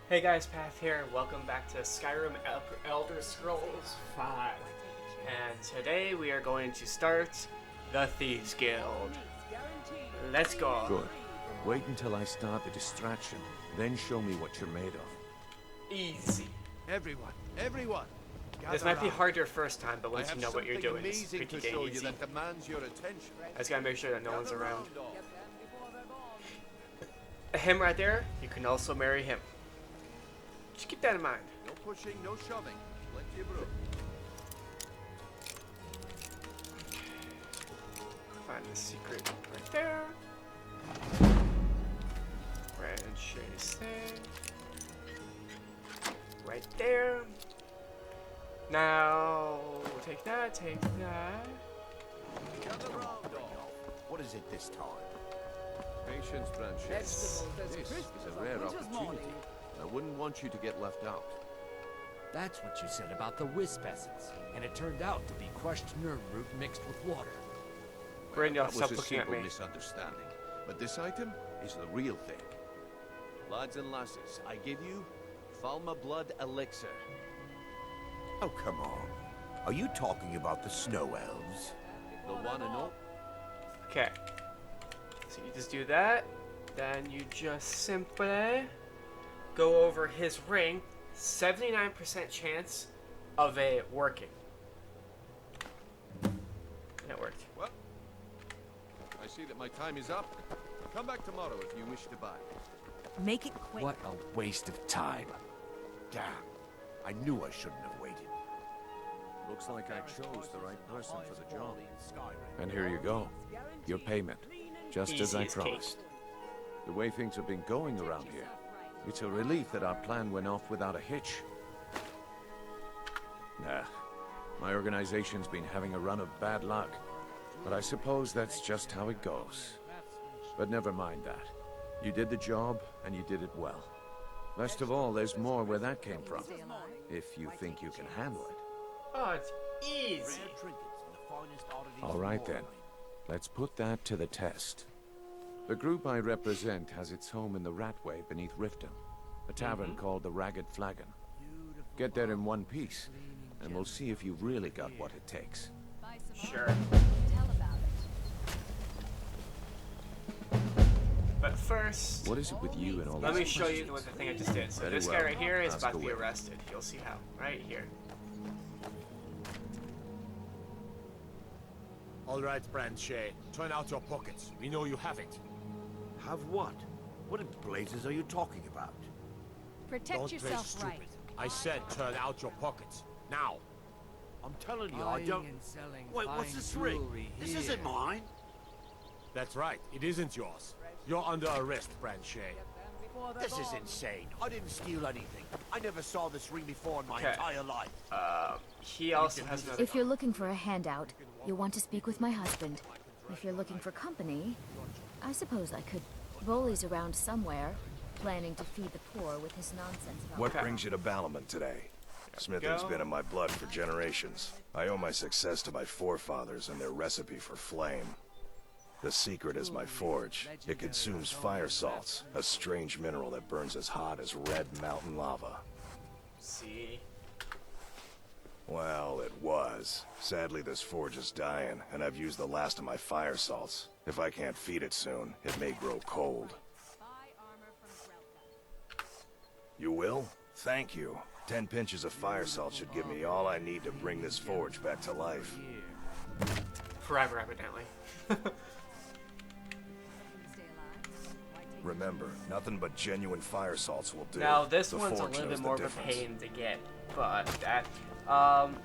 Hey guys, Path here. Welcome back to Skyrim Elder Scrolls V. And today we are going to start the Thieves Guild. Let's go. Good. Wait until I start the distraction, then show me what you're made of. Easy. Everyone! This might be hard your first time, but once you know what you're doing, it's pretty dang easy. That demands your attention. I just gotta make sure that no one's around. Him right there, you can also marry him. Just keep that in mind. No pushing, no shoving. Plenty of room. Find the secret right there. Red chase there. Right there. Now, take that, take that. What is it this time? Patience, Branches. This is a rare opportunity. I wouldn't want you to get left out. That's what you said about the wisp essence, and it turned out to be crushed nerve root mixed with water. Brandon, That stop was a looking at simple me. misunderstanding. But this item is the real thing. Lads and lasses, I give you Falma Blood Elixir. Oh, come on. Are you talking about the snow elves? The one and all. Okay. So you just do that. Then you just simply go over his ring. 79% chance of it working. And it worked. Well, I see that my time is up. Come back tomorrow if you wish to buy. Make it quick. What a waste of time. Damn. I knew I shouldn't have waited. Looks like I chose the right person for the job. And here you go. Your payment. Just as I Easy as cake. promised. The way things have been going around here, it's a relief that our plan went off without a hitch. Nah, my organization's been having a run of bad luck, but I suppose that's just how it goes. But never mind that. You did the job, and you did it well. Best of all, there's more where that came from, if you think you can handle it. Oh, it's easy. All right then, let's put that to the test. The group I represent has its home in the Ratway beneath Riften, a tavern called the Ragged Flagon. Get there in one piece, and we'll see if you've really got what it takes. Sure. But first, What is it with you and all let this? me show you what the thing I just did. So Very this guy well. right here is Ask about to be away. arrested. You'll see how. Right here. All right, Branche. Turn out your pockets. We know you have it. Have what? What in blazes are you talking about? Protect Don't play yourself stupid. right. I said turn out your pockets. Now. I'm telling you, I don't... Wait, what's this ring? This isn't mine. That's right. It isn't yours. You're under arrest, Branche. This is insane. I didn't steal anything. I never saw this ring before in my Okay. entire life. He also has another. If you're looking for a handout, you'll want to speak with my husband. If you're looking for company, I suppose I could. Boley's around somewhere, planning to feed the poor with his nonsense about... What brings you to Balamon today? Smithing's go. been in my blood for generations. I owe my success to my forefathers and their recipe for flame. The secret is my forge. It consumes fire salts, a strange mineral that burns as hot as red mountain lava. See. Well, it was. Sadly, this forge is dying, and I've used the last of my fire salts. If I can't feed it soon, it may grow cold. You will? Thank you. 10 pinches of fire salt should give me all I need to bring this forge back to life. Forever, evidently. Remember, nothing but genuine fire salts will do. Now this The one's a forge little knows bit the more of a difference. pain to get, but that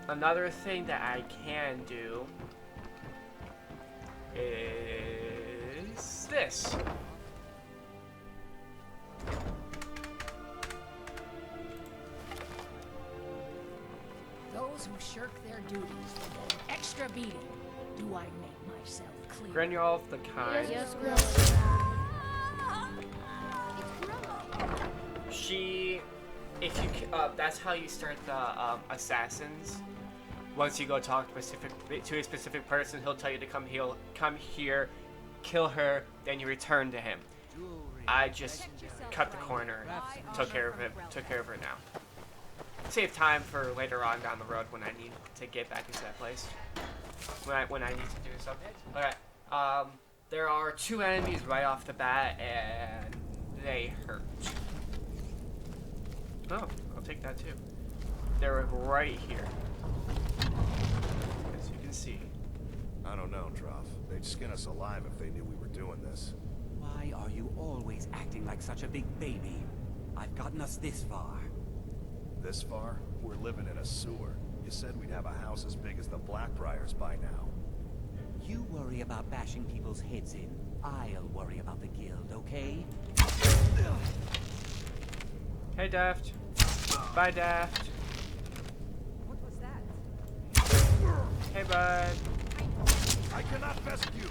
another thing that I can do is this. Those who shirk their duties will get an extra beating. Do I make myself clear? Granulf the Kind. She, if you, that's how you start the assassins. Once you go talk to a specific person, he'll tell you to come here, kill her, then you return to him. I just cut the corner and took care of it now. Save time for later on down the road when I need to get back into that place. When I need to do something. Okay. There are 2 enemies right off the bat, and they hurt. Oh, I'll take that too. They're right here, as you can see. I don't know, Trough. They'd skin us alive if they knew we were doing this. Why are you always acting like such a big baby? I've gotten us this far. This far? We're living in a sewer. You said we'd have a house as big as the Blackbriars by now. You worry about bashing people's heads in. I'll worry about the guild, okay? Hey, Daft. Bye, Daft. What was that? Hey, bud. I cannot best you!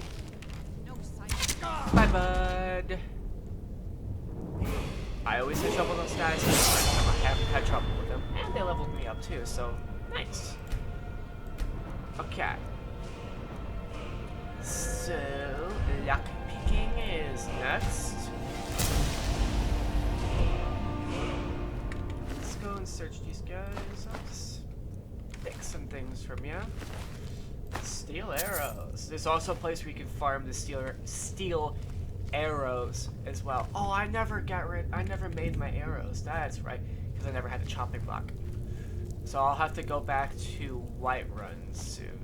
No sight. Bye, bud. I always have trouble with those guys. I haven't had trouble with them. And they leveled me up too, so nice. Okay. So, lock picking is next. Let's go and search these guys. I'll just pick some things from you. Steel arrows. There's also a place where you can farm the steel arrows as well. Oh, I never made my arrows. That's right, because I never had a chopping block. So I'll have to go back to Whiterun soon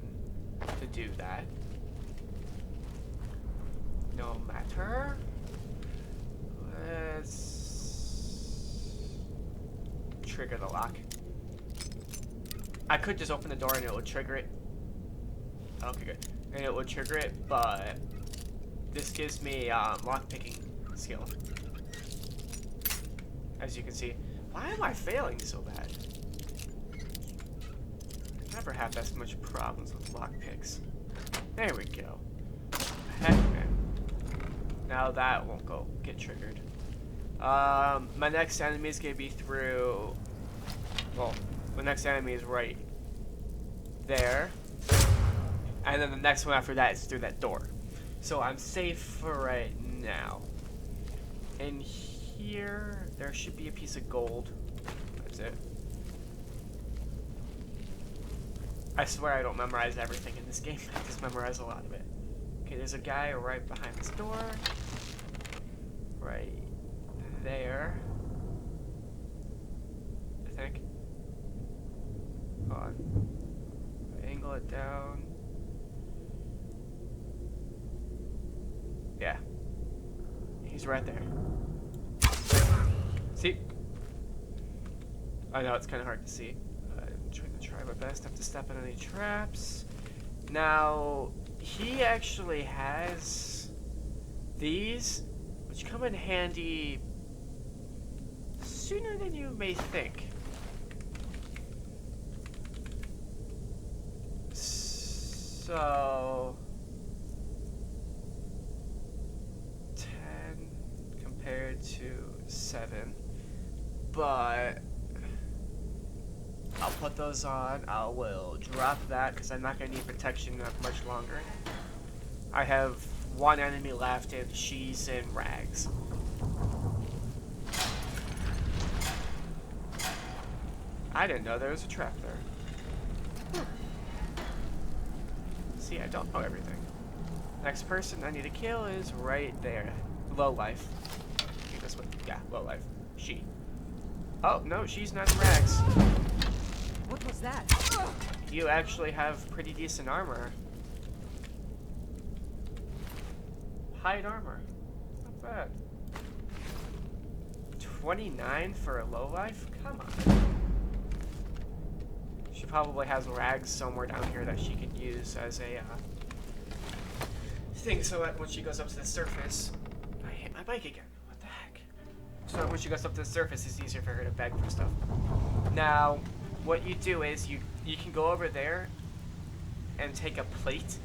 to do that. No matter. Let's trigger the lock. I could just open the door and it would trigger it. Okay, good. And it would trigger it, but this gives me lockpicking skill. As you can see. Why am I failing so bad? I never have that much problems with lockpicks. There we go. Heck, man. Now that won't get triggered. My next enemy is gonna be through. Well, the next enemy is right there, and then the next one after that is through that door. So I'm safe for right now. In here, there should be a piece of gold. That's it. I swear I don't memorize everything in this game. I just memorize a lot of it. Okay, there's a guy right behind this door. Right there. I think. Hold on. Angle it down. Yeah. He's right there. See? I know it's kind of hard to see. I'm trying to try my best not to step in any traps. Now, he actually has these, which come in handy sooner than you may think. So 10 compared to 7, but I'll put those on. I will drop that because I'm not going to need protection that much longer. I have one enemy left and she's in rags. I didn't know there was a trap there. See, I don't know everything. Next person I need to kill is right there. Low life. I think that's what, yeah, low life. She. Oh, no, she's not in rags. What was that? You actually have pretty decent armor. Hide armor. Not bad. 29 for a low life? Come on. She probably has rags somewhere down here that she can use as a thing so that when she goes up to the surface... I hit my bike again. What the heck? So that when she goes up to the surface, it's easier for her to beg for stuff. Now, what you do is you can go over there and take a plate,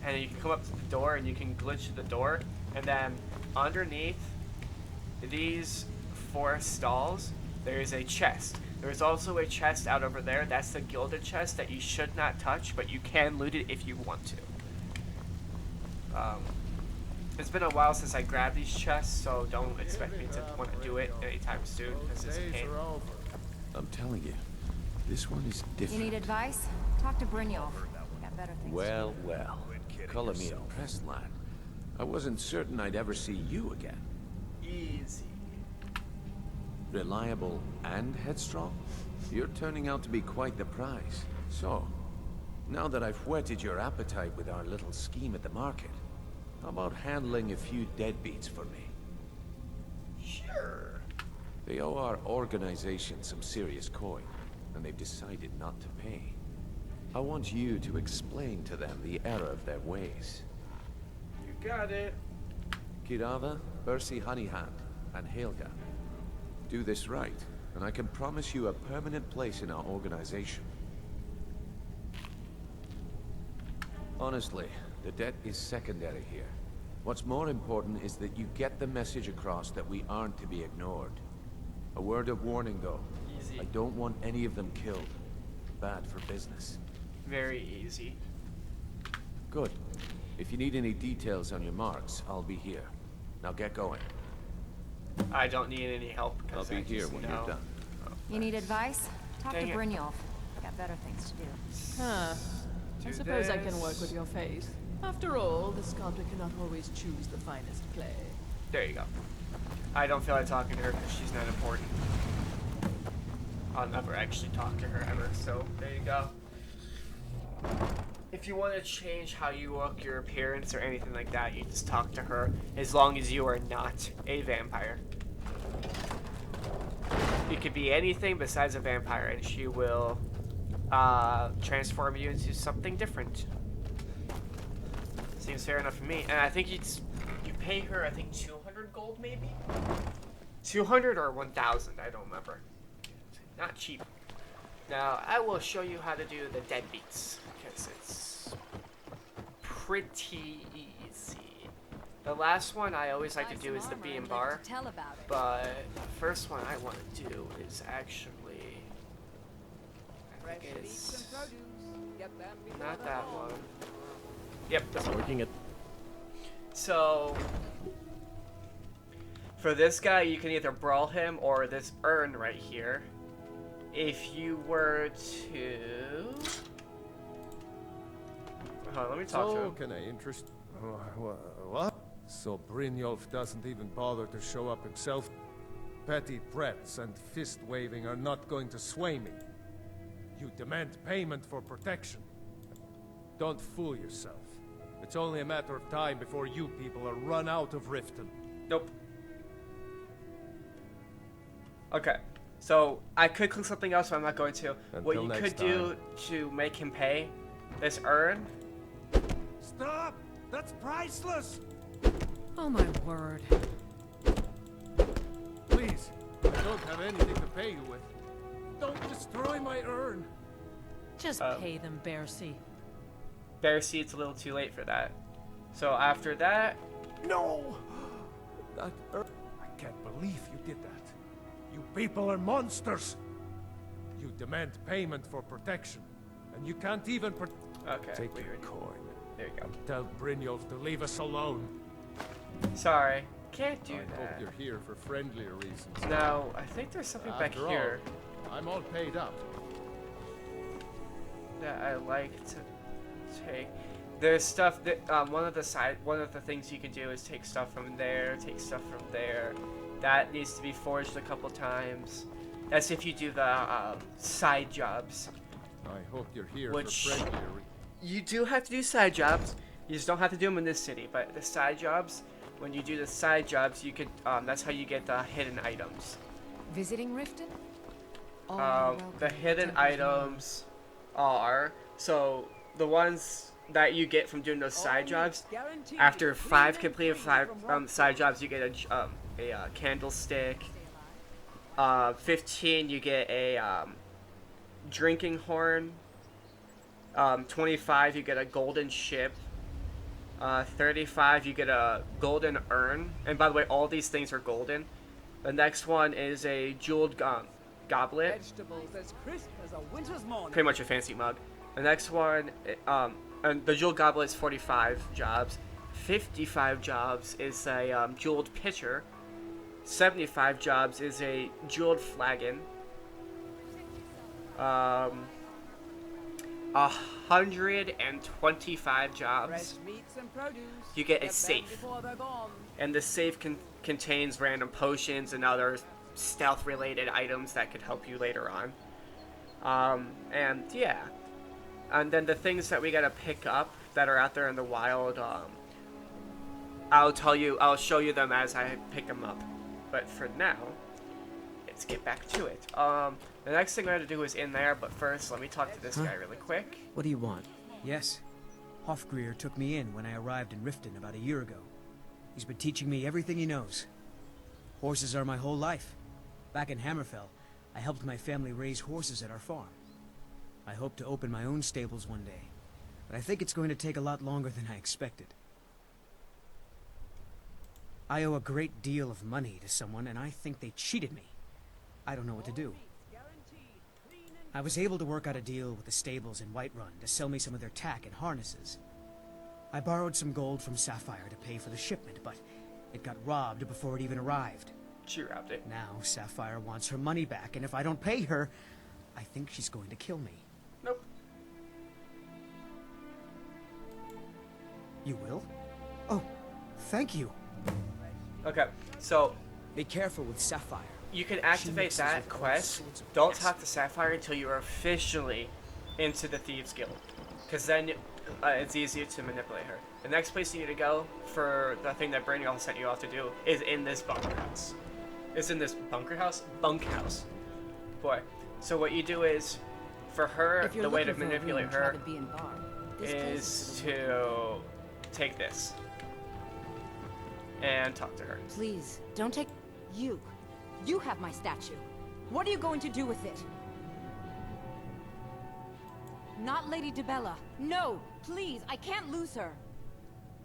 and you can come up to the door and you can glitch the door, and then underneath these 4 stalls, there's a chest. There's also a chest out over there. That's the gilded chest that you should not touch, but you can loot it if you want to. It's been a while since I grabbed these chests, so don't expect me to want to do it anytime soon because it's a pain. I'm telling you, this one is different. You need advice? Talk to Brynjolf. Got better things Well, well. Color me impressed, lad. I wasn't certain I'd ever see you again. Easy. Reliable and headstrong? You're turning out to be quite the prize. So, now that I've whetted your appetite with our little scheme at the market, how about handling a few deadbeats for me? Sure. They owe our organization some serious coin, and they've decided not to pay. I want you to explain to them the error of their ways. You got it. Kirava, Bersi Honeyhand, and Helga. Do this right, and I can promise you a permanent place in our organization. Honestly, the debt is secondary here. What's more important is that you get the message across that we aren't to be ignored. A word of warning, though. Easy. I don't want any of them killed. Bad for business. Very easy. Good. If you need any details on your marks, I'll be here. Now get going. I don't need any help. I'll be here when you're done. You need advice? Talk Dang to it. Brynjolf. Got better things to do. Huh. I Do suppose I can work this. with your faith. After all, the sculptor cannot always choose the finest clay. There you go. I don't feel like talking to her because she's not important. I'll never actually talk to her ever, so there you go. If you want to change how you look, your appearance, or anything like that, you just talk to her, as long as you are not a vampire. You could be anything besides a vampire, and she will transform you into something different. Seems fair enough for me. And I think you pay her, I think 200 gold maybe? 200 or 1,000, I don't remember. Not cheap. Now, I will show you how to do the deadbeats, because it's pretty easy. The last one I always like to do is the B and bar, but the first one I want to do is actually, I think it's not that one. Yep, that's Working it. So, for this guy, you can either brawl him or this urn right here. If you were to... Hold on, let me talk to him. Can I interest... What? So Brynjolf doesn't even bother to show up himself? Petty threats and fist-waving are not going to sway me. You demand payment for protection. Don't fool yourself. It's only a matter of time before you people are run out of Riften. Nope. Okay. So, I could click something else, but I'm not going to. What you could do to make him pay this urn... Stop! That's priceless! Oh my word. Please, I don't have anything to pay you with. Don't destroy my urn! Just pay them, Bersi. Bersi, it's a little too late for that. So, after that... No! That urn... I can't believe you did that. You people are monsters! You demand payment for protection, and you can't even Okay, take weird. your coin. There you go. Tell Brynjolf to leave us alone. Sorry. Can't do I that. hope you're here for friendlier reasons. No, I think there's something back After here all, I'm all paid up. that I like to take. There's stuff that one of the things you can do is take stuff from there, take stuff from there. That needs to be forged a couple times. That's if you do the side jobs. I hope you're here Which- for friendlier You do have to do side jobs. You just don't have to do them in this city. But the side jobs, when you do the side jobs, you could. That's how you get the hidden items. Visiting Riften? The hidden items are the ones that you get from doing those side jobs. After 5 completed side jobs, you get a candlestick. 15, you get a drinking horn. 25, you get a golden ship. 35, you get a golden urn. And by the way, all these things are golden. The next one is a jeweled goblet. As crisp as a winter's morning. Pretty much a fancy mug. The next one, and the jeweled goblet is 45 jobs. 55 jobs is a jeweled pitcher. 75 jobs is a jeweled flagon. 125 jobs, you get a safe. And the safe contains random potions and other stealth-related items that could help you later on. And yeah. And then the things that we gotta pick up that are out there in the wild, I'll show you them as I pick them up. But for now, let's get back to it. The next thing I have to do is in there, but first, let me talk to this guy really quick. What do you want? Yes. Hofgrir took me in when I arrived in Riften about a year ago. He's been teaching me everything he knows. Horses are my whole life. Back in Hammerfell, I helped my family raise horses at our farm. I hope to open my own stables one day, but I think it's going to take a lot longer than I expected. I owe a great deal of money to someone, and I think they cheated me. I don't know what to do. I was able to work out a deal with the stables in Whiterun to sell me some of their tack and harnesses. I borrowed some gold from Sapphire to pay for the shipment, but it got robbed before it even arrived. She robbed it. Now Sapphire wants her money back, and if I don't pay her, I think she's going to kill me. Nope. You will? Oh, thank you. Okay, so be careful with Sapphire. You can activate that quest. Don't talk to Sapphire until you are officially into the Thieves Guild, because then it's easier to manipulate her. The next place you need to go for the thing that Brynjolf sent you off to do is in this bunker house. It's in this bunker house? Bunk house. Boy. So what you do is, for her, the way to manipulate her is to take this and talk to her. Please, don't take... You have my statue. What are you going to do with it? Not Lady Dibella. No, please, I can't lose her.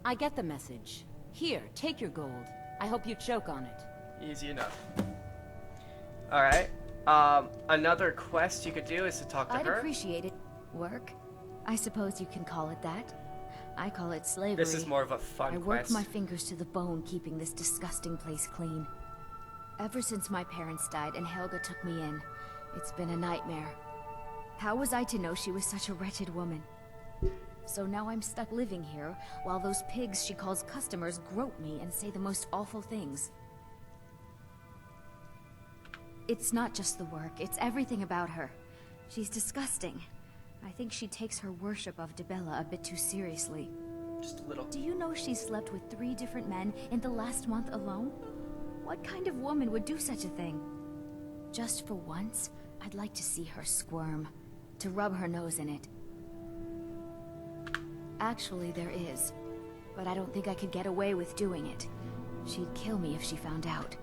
I get the message. Here, take your gold. I hope you choke on it. Easy enough. Alright. Another quest you could do is to talk to her. I'd appreciate it. Work? I suppose you can call it that. I call it slavery. This is more of a fun quest. I work my fingers to the bone keeping this disgusting place clean. Ever since my parents died and Helga took me in, it's been a nightmare. How was I to know she was such a wretched woman? So now I'm stuck living here, while those pigs she calls customers grope me and say the most awful things. It's not just the work, it's everything about her. She's disgusting. I think she takes her worship of Dibella a bit too seriously. Just a little. Do you know she slept with 3 different men in the last month alone? What kind of woman would do such a thing? Just for once, I'd like to see her squirm, to rub her nose in it. Actually, there is, but I don't think I could get away with doing it. She'd kill me if she found out.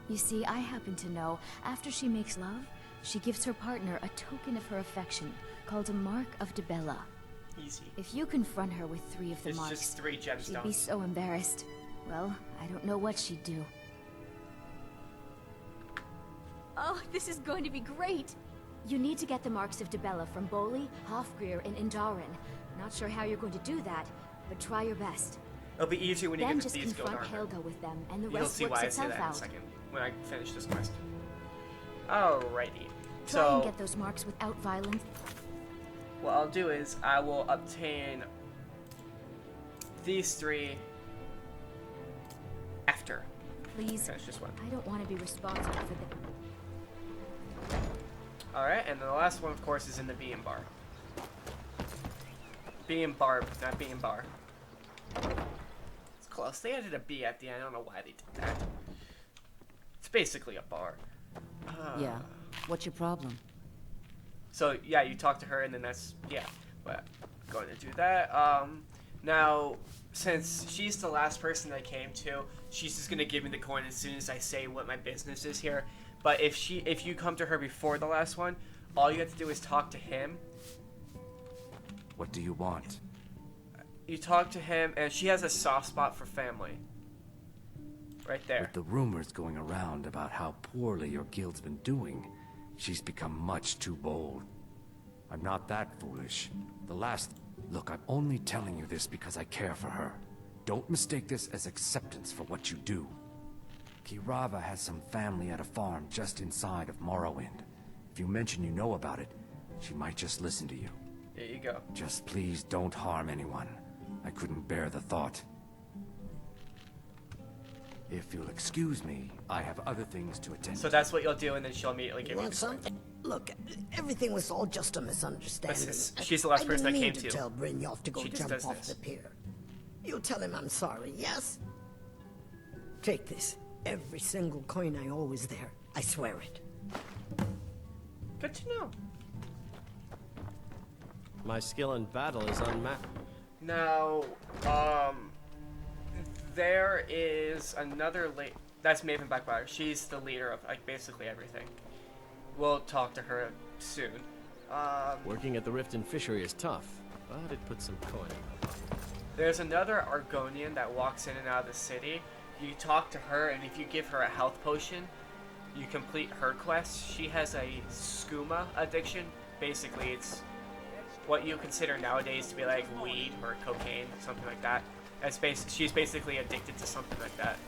You see, I happen to know, after she makes love, she gives her partner a token of her affection, called a Mark of Dibella. Easy. If you confront her with 3 of the marks, just 3 gemstones. She'd be so embarrassed. Well, I don't know what she'd do. Oh, this is going to be great! You need to get the marks of Dibella from Bolli, Hofgrir, and Indaren. Not sure how you're going to do that, but try your best. It'll be easier when you Then get to Thieves Guild just confront Helga with them, and the You'll rest see works why I say itself that in a out. second, when I finish this quest. Alrighty. Try and get those marks without violence. What I'll do is, I will obtain these 3 after. Please, finish this one. I don't want to be responsible for them. Alright, and then the last one, of course, is in the Bee and Bar. Bee and Barb, not Bee and Bar. It's close. They added a B at the end. I don't know why they did that. It's basically a bar. Yeah. What's your problem? So, yeah, you talk to her, and then that's... Yeah, but I'm going to do that. Now, since she's the last person I came to, she's just going to give me the coin as soon as I say what my business is here. But if you come to her before the last one, all you have to do is talk to him. What do you want? You talk to him, and she has a soft spot for family. Right there. With the rumors going around about how poorly your guild's been doing, she's become much too bold. I'm not that foolish. Look, I'm only telling you this because I care for her. Don't mistake this as acceptance for what you do. Kirava has some family at a farm just inside of Morrowind. If you mention you know about it, she might just listen to you. There you go. Just please don't harm anyone. I couldn't bear the thought. If you'll excuse me, I have other things to attend So that's what you'll do, and then she'll immediately give you Want the something? Look, everything was all just a misunderstanding. She's the last I person I didn't came mean to. tell Brynjolf to go She just jump does off this. the pier. You tell him I'm sorry, yes? Take this. Every single coin I owe is there. I swear it. Good to know. My skill in battle is unmatched. Now, there is another that's Maven Blackwater. She's the leader of like basically everything. We'll talk to her soon. Working at the Riften fishery is tough, but it puts some coin in my pocket. There's another Argonian that walks in and out of the city. You talk to her, and if you give her a health potion, you complete her quest. She has a skooma addiction. Basically, it's what you consider nowadays to be like weed or cocaine, something like that. She's basically addicted to something like that.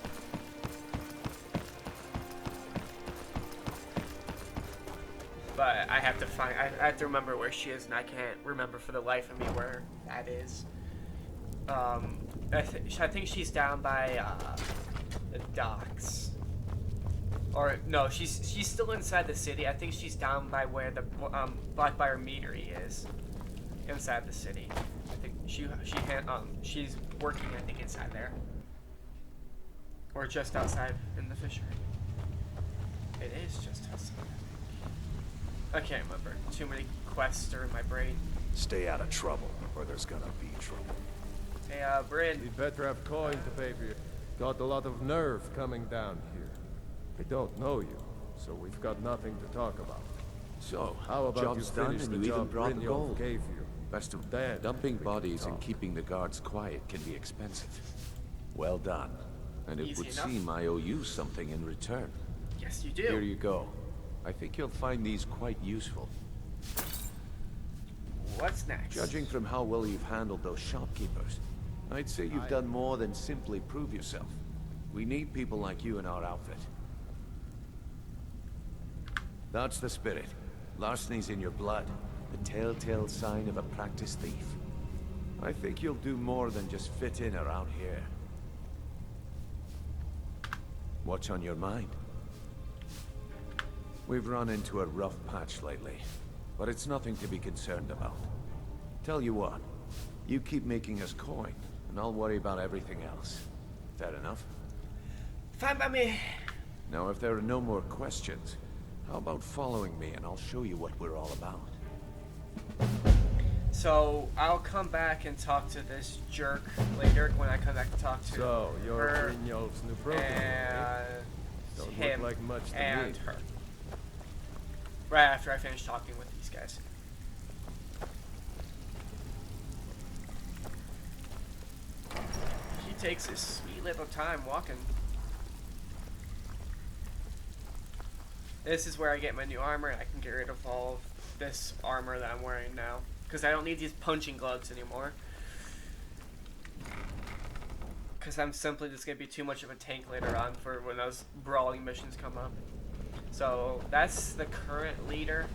But I have to remember where she is, and I can't remember for the life of me where that is. I think she's down by the docks. Or no, she's still inside the city. I think she's down by where the Blackbriar meadery is, inside the city. I think she's working. I think inside there, or just outside in the fishery. It is just outside. I can't remember. Too many quests are in my brain. Stay out of trouble, or there's gonna be trouble. Hey, Bryn. We'd better have coin to pay for you. Got a lot of nerve coming down here. I don't know you, so we've got nothing to talk about. So, how about job's you done finish and the you even job brought the Brynjolf gold. gave you? Best of Then dumping we can bodies and talk. keeping the guards quiet can be expensive. Well done. And it Easy would enough. seem I owe you something in return. Yes, you do. Here you go. I think you'll find these quite useful. What's next? Judging from how well you've handled those shopkeepers, I'd say you've done more than simply prove yourself. We need people like you in our outfit. That's the spirit. Larceny's in your blood. The telltale sign of a practiced thief. I think you'll do more than just fit in around here. What's on your mind? We've run into a rough patch lately, but it's nothing to be concerned about. Tell you what, you keep making us coin, and I'll worry about everything else. Fair enough? Fine by me. Now, if there are no more questions, how about following me and I'll show you what we're all about? So, I'll come back and talk to this jerk later when I come back to talk to So, you're her Brynjolf's new broker, and Don't him look like much to and me. her. Right after I finish talking with these guys. He takes his sweet little time walking. This is where I get my new armor, and I can get rid of all of this armor that I'm wearing now. Because I don't need these punching gloves anymore. Because I'm simply just going to be too much of a tank later on for when those brawling missions come up. So, that's the current leader.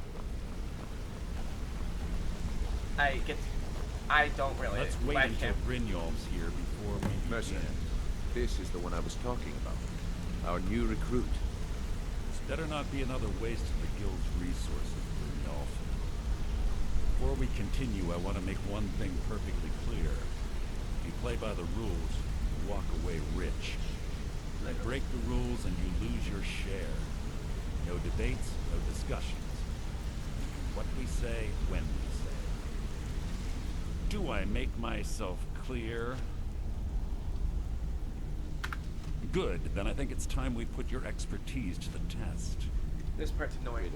I don't really Let's wait like until him. Brynjolf's here before we Mercer, begin. this is the one I was talking about. Our new recruit. This better not be another waste of the guild's resources, Brynjolf. Before we continue, I want to make one thing perfectly clear. If you play by the rules, you walk away rich. You break the rules and you lose your share. No debates, no discussions. What we say, when we say. Do I make myself clear? Good, then I think it's time we put your expertise to the test. This part's annoying.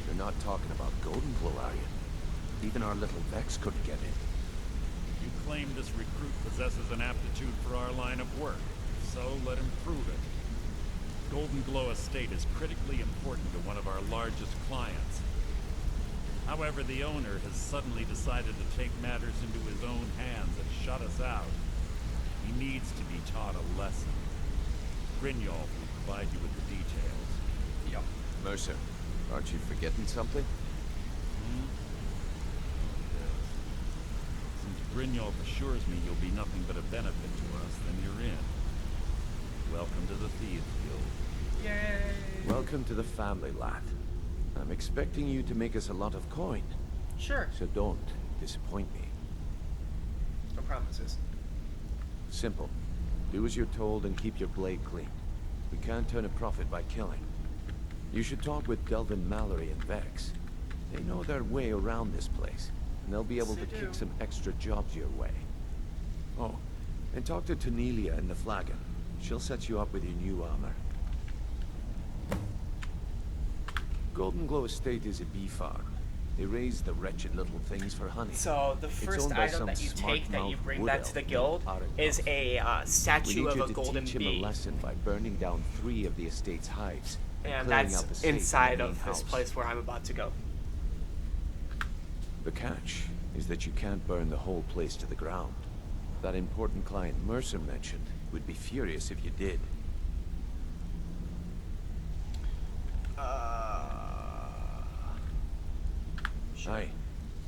You're not talking about Golden Glow, are you? Even our little Vex couldn't get in. You claim this recruit possesses an aptitude for our line of work, so let him prove it. Golden Glow Estate is critically important to one of our largest clients. However, the owner has suddenly decided to take matters into his own hands and shut us out. He needs to be taught a lesson. Brynjolf will provide you with the details. Yep. Mercer, aren't you forgetting something? Since Brynjolf assures me you'll be nothing but a benefit to us, then you're in. Welcome to the Thieves Guild. Yay! Welcome to the family, lad. I'm expecting you to make us a lot of coin. Sure. So don't disappoint me. No promises. Simple. Do as you're told and keep your blade clean. We can't turn a profit by killing. You should talk with Delvin Mallory and Vex. They know their way around this place, and they'll be able to kick some extra jobs your way. Oh, and talk to Tanelia in the Flagon. She'll set you up with your new armor. Golden Glow Estate is a bee farm. They raise the wretched little things for honey. So the first item that you take that you bring back to the guild is a statue of a golden bee. We need you to teach him a lesson by burning down 3 of the estate's hives. And that's inside of this place where I'm about to go. The catch is that you can't burn the whole place to the ground. That important client Mercer mentioned would be furious if you did. Aye.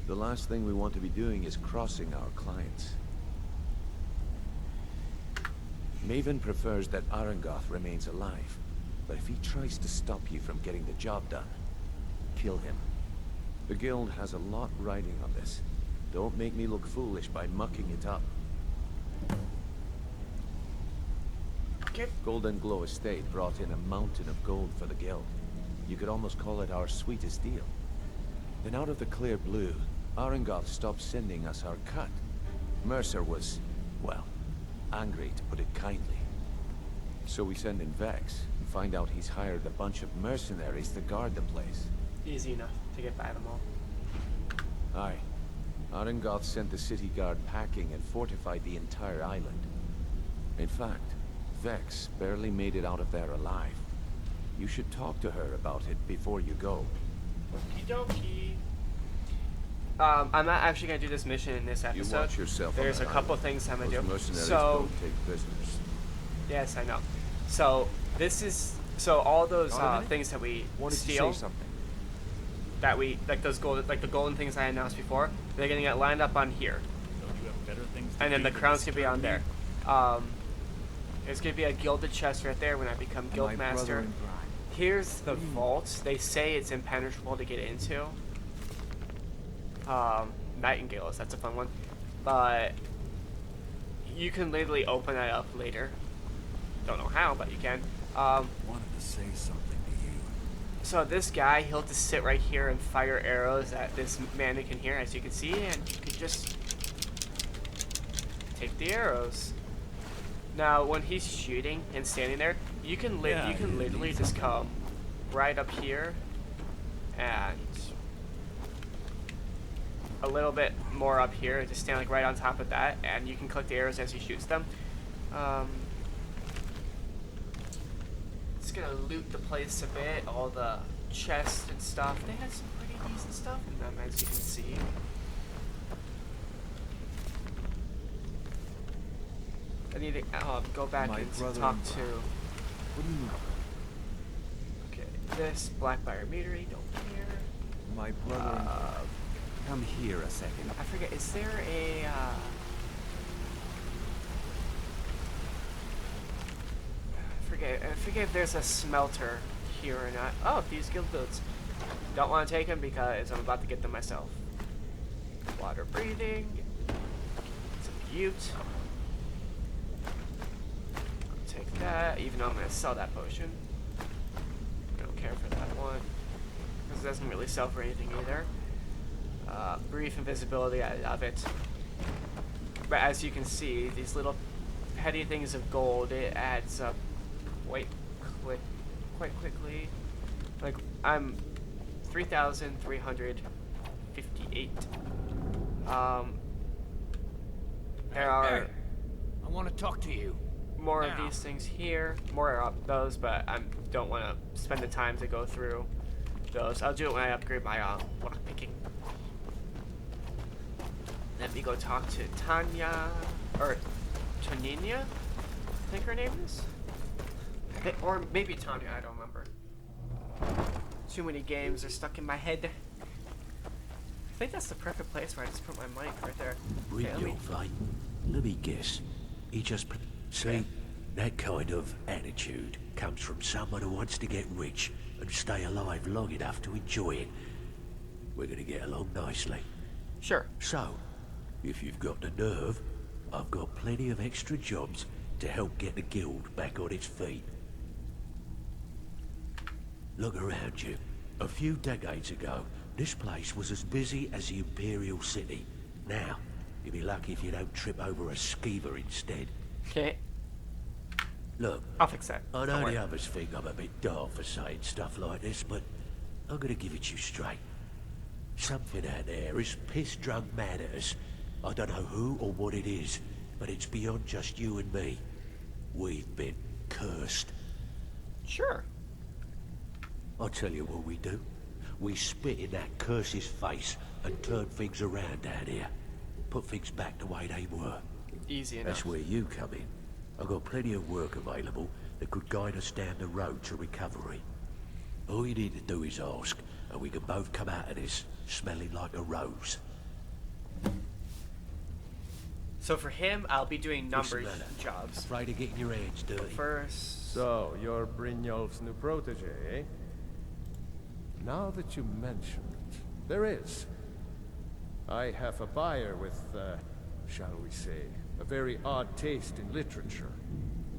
The last thing we want to be doing is crossing our clients. Maven prefers that Arangoth remains alive, but if he tries to stop you from getting the job done, kill him. The guild has a lot riding on this. Don't make me look foolish by mucking it up. Okay. Golden Glow Estate brought in a mountain of gold for the guild. You could almost call it our sweetest deal. Then out of the clear blue, Arangoth stopped sending us our cut. Mercer was, well, angry to put it kindly. So we send in Vex and find out he's hired a bunch of mercenaries to guard the place. Easy enough to get by them all. Aye. Arangoth sent the city guard packing and fortified the entire island. In fact, Vex barely made it out of there alive. You should talk to her about it before you go. Okie dokie. I'm not actually gonna do this mission in this episode. You watch yourself. There's a couple things I'm gonna do. Mercenaries so don't take prisoners. Yes, I know. So this is all those things that we steal. That we like those gold, like the golden things I announced before. They're gonna get lined up on here. Don't you have better things to And then do the with crown's this gonna be on there. tournament? There's gonna be a gilded chest right there when I become guild master. Here's the vault. They say it's impenetrable to get into. Nightingales, that's a fun one. But you can literally open that up later. Don't know how, but you can. Wanted to say something to you. So this guy, he'll just sit right here and fire arrows at this mannequin here, as you can see, and you can just take the arrows. Now, when he's shooting and standing there, you can literally just come right up here and a little bit more up here, just stand like right on top of that, and you can collect the arrows as he shoots them. Just gonna loot the place a bit, all the chests and stuff. They had some pretty decent stuff in them, as you can see. I need to go back and talk to. What do you mean? Okay, this Blackbriar meadery, don't care. My brother. Come here a second. I forget. Is there a? I forget if there's a smelter here or not. Oh, these guild goods. Don't want to take them because I'm about to get them myself. Water breathing. Some Ute. Take that, even though I'm gonna sell that potion. I don't care for that one because it doesn't really sell for anything either. Brief invisibility, I love it. But as you can see, these little petty things of gold, it adds up quite quickly. Like, I'm 3,358. There are. I want to talk to you. More of these things here, more of those, but I don't want to spend the time to go through those. I'll do it when I upgrade my lock picking. Let me go talk to Tanya, or Tonina, I think her name is? Or maybe Tanya, I don't remember. Too many games are stuck in my head. I think that's the perfect place where I just put my mic right there. Okay, Let me guess. He just... See, that kind of attitude comes from someone who wants to get rich and stay alive long enough to enjoy it. We're gonna get along nicely. Sure. So, if you've got the nerve, I've got plenty of extra jobs to help get the guild back on its feet. Look around you. A few decades ago, this place was as busy as the Imperial City. Now, you'll be lucky if you don't trip over a skeever instead. Okay. Look, I'll fix that. I know the others think I'm a bit dark for saying stuff like this, but I'm gonna give it to you straight. Something out there is piss-drunk mad at us. I don't know who or what it is, but it's beyond just you and me. We've been cursed. Sure. I'll tell you what we do. We spit in that curse's face and turn things around down here. Put things back the way they were. Easy enough. That's where you come in. I've got plenty of work available that could guide us down the road to recovery. All you need to do is ask, and we can both come out of this smelling like a rose. So for him, I'll be doing numbers jobs. Afraid of getting your hands dirty. But first... So, you're Brynjolf's new protege, eh? Now that you mention it, there is. I have a buyer with, shall we say, a very odd taste in literature,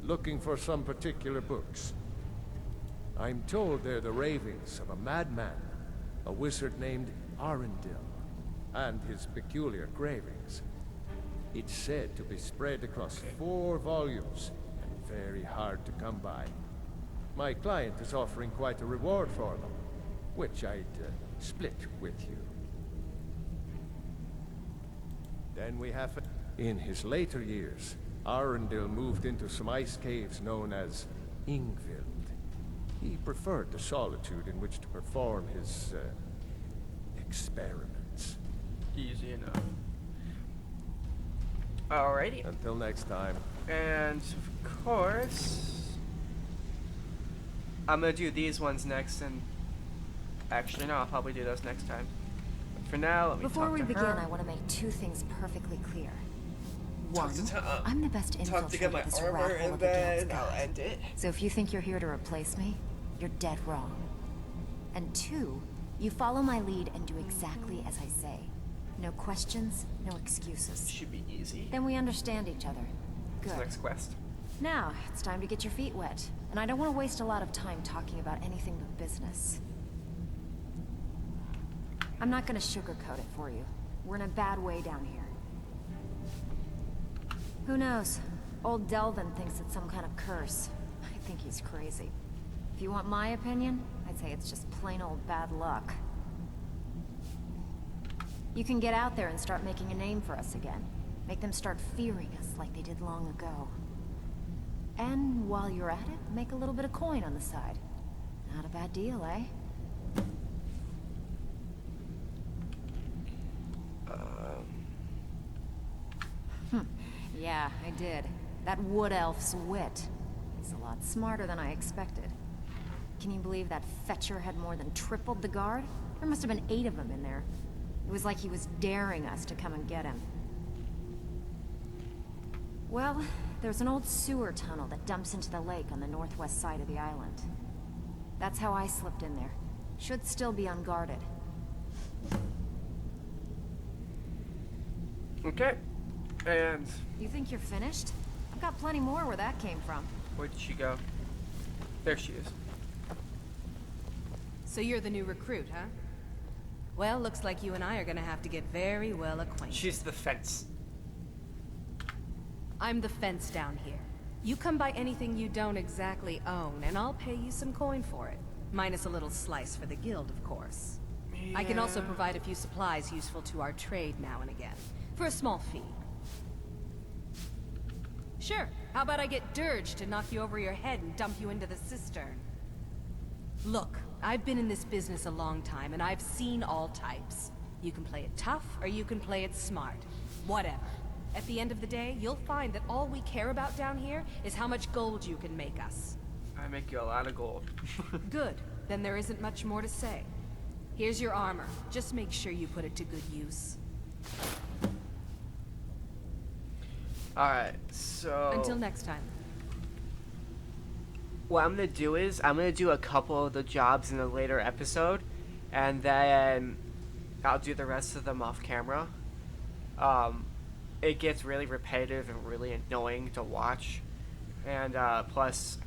looking for some particular books. I'm told they're the ravings of a madman, a wizard named Arundel, and his peculiar cravings. It's said to be spread across 4 volumes, and very hard to come by. My client is offering quite a reward for them, which I'd split with you. Then we have... In his later years, Arundel moved into some ice caves known as Ingvild. He preferred the solitude in which to perform his, experiments. Easy enough. Alrighty. Until next time. And, of course... I'm gonna do these ones next, and... Actually, no, I'll probably do those next time. But for now, let me Before talk we to begin, her. I want to make 2 things perfectly clear. Talk One, to I'm the best talk to get my infiltrator this armor, rat hole and of the guild's then I'll got. end it. So if you think you're here to replace me, you're dead wrong. And 2, you follow my lead and do exactly as I say. No questions, no excuses. Should be easy. Then we understand each other. Good. What's the next quest? Now, it's time to get your feet wet. And I don't want to waste a lot of time talking about anything but business. I'm not gonna sugarcoat it for you. We're in a bad way down here. Who knows? Old Delvin thinks it's some kind of curse. I think he's crazy. If you want my opinion, I'd say it's just plain old bad luck. You can get out there and start making a name for us again. Make them start fearing us like they did long ago. And while you're at it, make a little bit of coin on the side. Not a bad deal, eh? Yeah, I did. That wood elf's wit. He's a lot smarter than I expected. Can you believe that fetcher had more than tripled the guard? There must have been 8 of them in there. It was like he was daring us to come and get him. Well, there's an old sewer tunnel that dumps into the lake on the northwest side of the island. That's how I slipped in there. Should still be unguarded. Okay. And... You think you're finished? I've got plenty more where that came from. Where did she go? There she is. So you're the new recruit, huh? Well, looks like you and I are gonna have to get very well acquainted. She's the fence. I'm the fence down here. You come by anything you don't exactly own, and I'll pay you some coin for it. Minus a little slice for the guild, of course. I can also provide a few supplies useful to our trade now and again, for a small fee. Sure, how about I get Dirge to knock you over your head and dump you into the cistern? Look, I've been in this business a long time, and I've seen all types. You can play it tough, or you can play it smart. Whatever. At the end of the day, you'll find that all we care about down here is how much gold you can make us. I make you a lot of gold. Good. Then there isn't much more to say. Here's your armor. Just make sure you put it to good use. Alright, so... Until next time. What I'm going to do is, I'm going to do a couple of the jobs in a later episode, and then I'll do the rest of them off camera. It gets really repetitive and really annoying to watch, and plus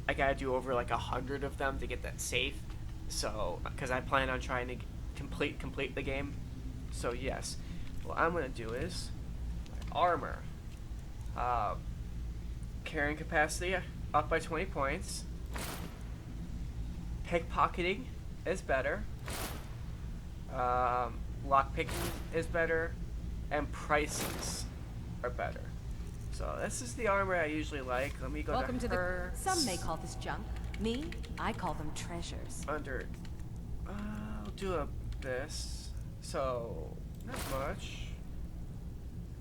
I gotta do over like 100 of them to get that safe, so because I plan on trying to complete the game. So yes, what I'm gonna do is my armor, carrying capacity up by 20 points, pickpocketing is better, lockpicking is better, and prices are better. So this is the armor I usually like. Let me go Welcome to to her. Some may call this junk. Me, I call them treasures. Under. I'll do this. So not much.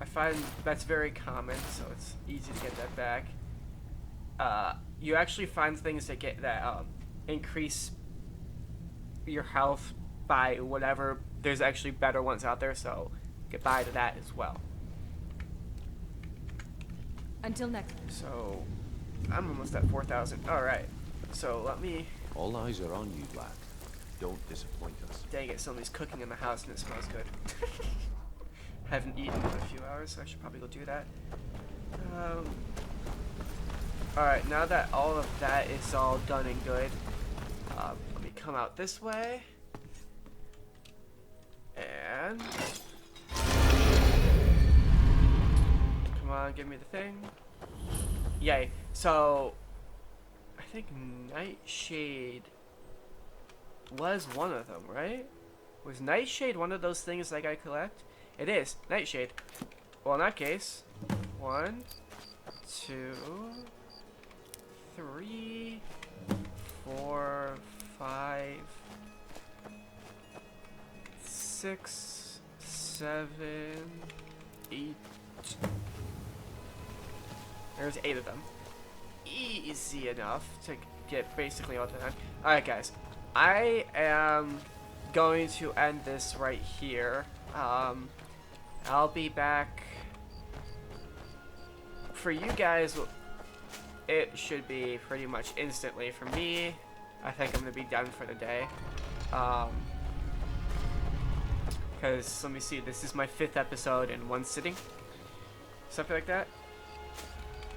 I find that's very common, so it's easy to get that back. You actually find things that get that increase your health by whatever. There's actually better ones out there, so goodbye to that as well. Until next. So, I'm almost at 4,000. Alright, so let me... All eyes are on you, lad. Don't disappoint us. Dang it, somebody's cooking in the house and it smells good. Haven't eaten in a few hours, so I should probably go do that. Alright, now that all of that is all done and good, let me come out this way. And... Come on, give me the thing. Yay. So, I think Nightshade was one of them, right? Was Nightshade one of those things I gotta collect? It is. Nightshade. Well, in that case, 1, 2, 3, 4, 5, 6, 7, 8. There's 8 of them. Easy enough to get basically all done. Alright guys, I am going to end this right here. I'll be back. For you guys, it should be pretty much instantly. For me, I think I'm going to be done for the day. Because, let me see, this is my 5th episode in one sitting. Something like that.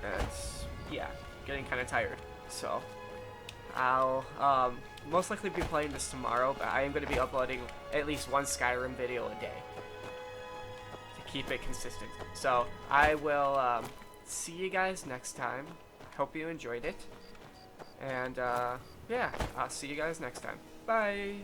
And, yeah, getting kind of tired. So, I'll most likely be playing this tomorrow, but I am going to be uploading at least one Skyrim video a day to keep it consistent. So, I will see you guys next time. Hope you enjoyed it. And, yeah, I'll see you guys next time. Bye!